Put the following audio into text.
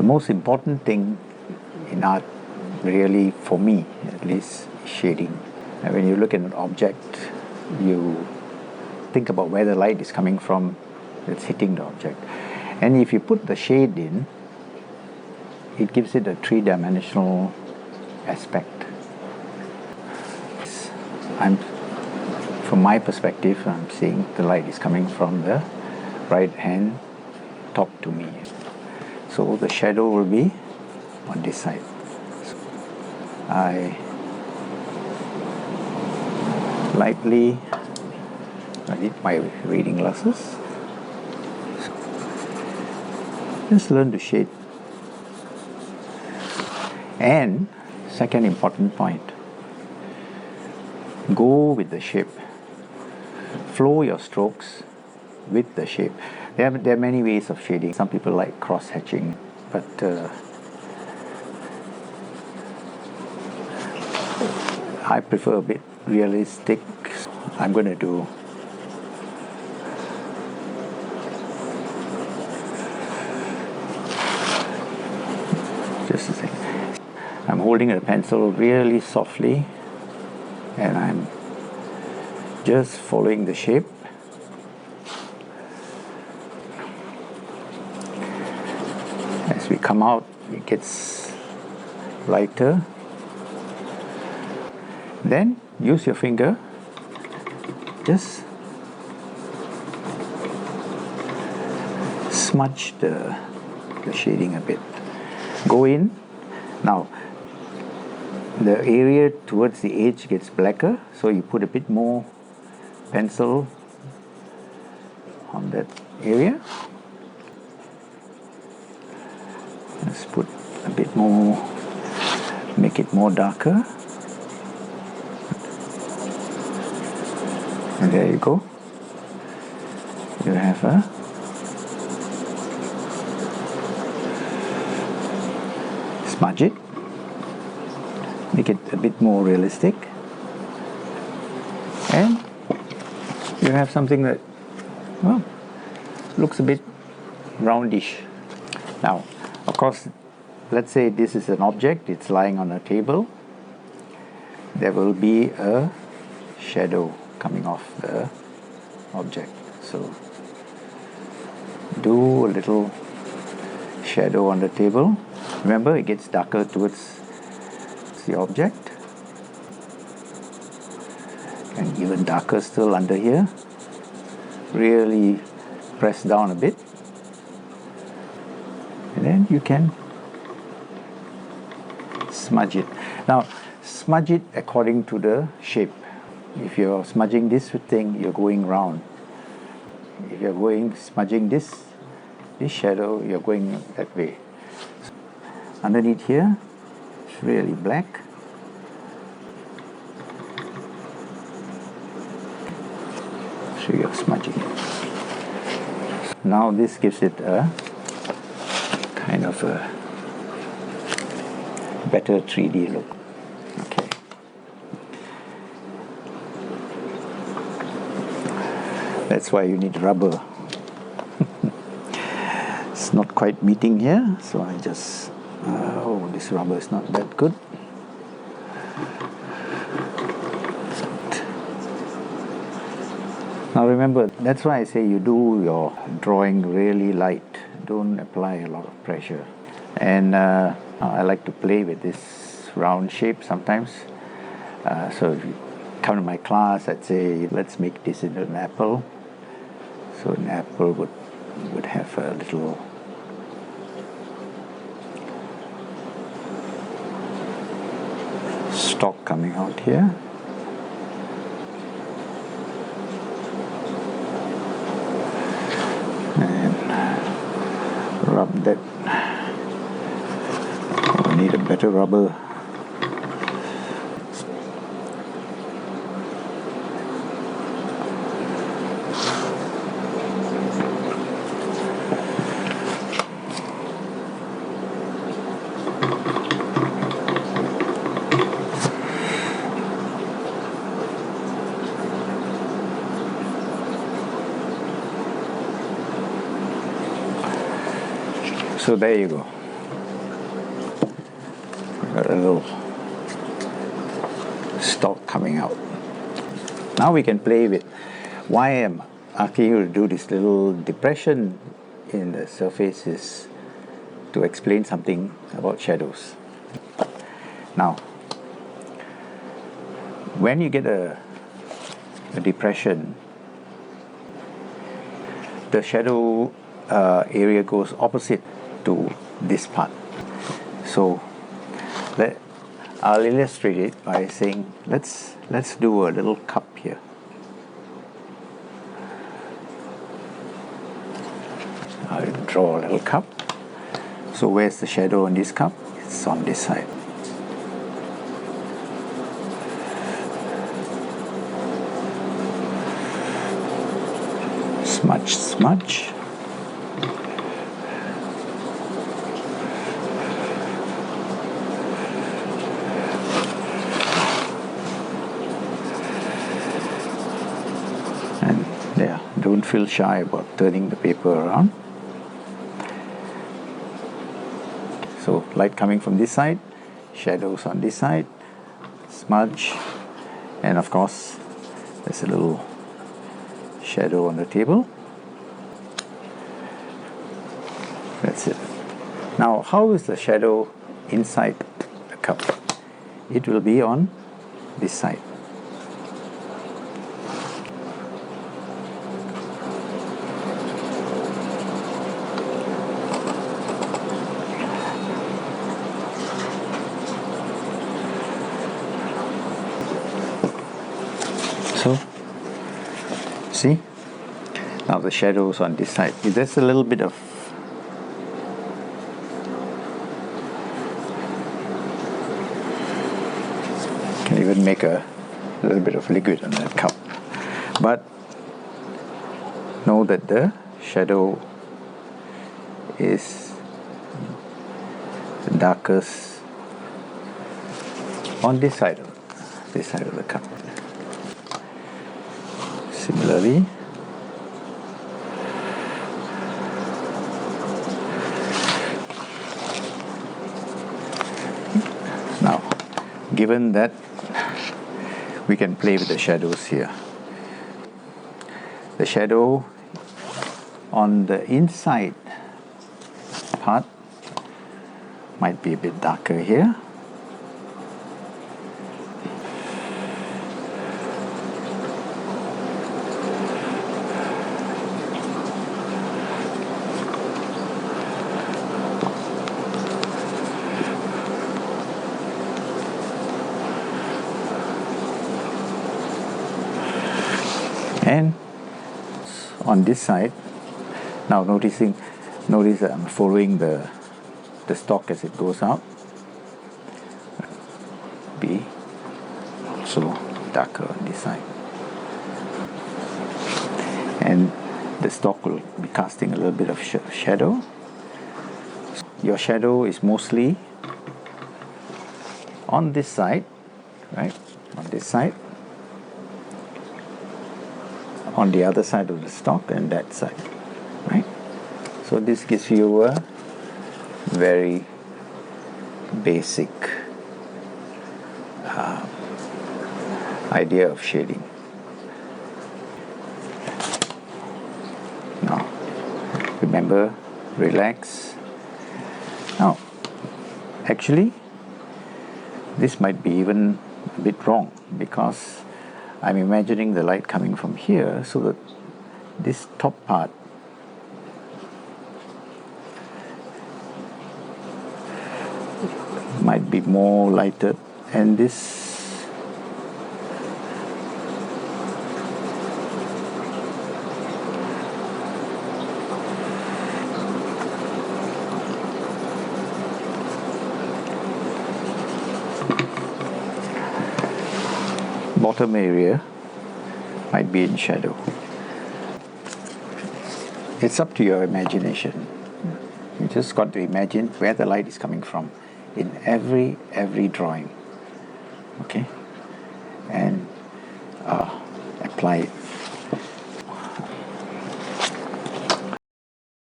most important thing in art, really, for me at least, is shading. And when you look at an object, you think about where the light is coming from that's hitting the object. And if you put the shade in, it gives it a three-dimensional aspect. From my perspective, I'm seeing the light is coming from the right hand top to me. So the shadow will be on this side. So I need my reading glasses. Just learn to shade. And second important point, go with the shape. Flow your strokes with the shape. There are many ways of shading. Some people like cross-hatching, but I prefer a bit realistic. I'm going to do just a second. I'm holding a pencil really softly and I'm just following the shape. As we come out, it gets lighter. Then use your finger, just smudge the shading a bit. Go in. Now, the area towards the edge gets blacker, so you put a bit more pencil on that area. Let's put a bit more, make it more darker. And there you go. You have a smudge it. Make it a bit more realistic. And you have something that, well, looks a bit roundish. Now, of course, let's say this is an object, it's lying on a table. There will be a shadow coming off the object. So, do a little shadow on the table. Remember, it gets darker towards the object. And even darker still under here. Really press down a bit. And then you can smudge it. Now, smudge it according to the shape. If you're smudging this thing, you're going round. If you're smudging this shadow, you're going that way. So underneath here, it's really black. So you're smudging it. Now this gives it a kind of a better 3D look. Okay. That's why you need rubber. It's not quite meeting here, so I just this rubber is not that good. Now remember, that's why I say you do your drawing really light. Don't apply a lot of pressure. And I like to play with this round shape sometimes. So if you come to my class, I'd say, let's make this into an apple. So an apple would have a little stalk coming out here. Rub that. We need a better rubber. So there you go. Got a little stalk coming out. Now we can play with why I'm asking you to do this little depression in the surface is to explain something about shadows. Now, when you get a depression, the shadow area goes opposite to this part. So I'll illustrate it by saying let's do a little cup here. I'll draw a little cup. So where's the shadow on this cup? It's on this side. Smudge. And there, don't feel shy about turning the paper around. So light coming from this side, shadows on this side, smudge, and of course there's a little shadow on the table. That's it. Now, how is the shadow inside the cup? It will be on this side. So, see? Now the shadows on this side. There's a little bit of can even make a little bit of liquid on that cup. But know that the shadow is the darkest on this side of the cup. Similarly, now, given that we can play with the shadows here, the shadow on the inside part might be a bit darker here. And on this side, now notice that I'm following the stalk as it goes out. Be also darker on this side, and the stalk will be casting a little bit of shadow. Your shadow is mostly on this side, right? On this side, on the other side of the stalk, and that side, right? So this gives you a very basic idea of shading. Now, remember, relax. Now, actually, this might be even a bit wrong because I'm imagining the light coming from here, so that this top part might be more lighted, and this bottom area might be in shadow. It's up to your imagination. You just got to imagine where the light is coming from in every drawing, okay, and apply it.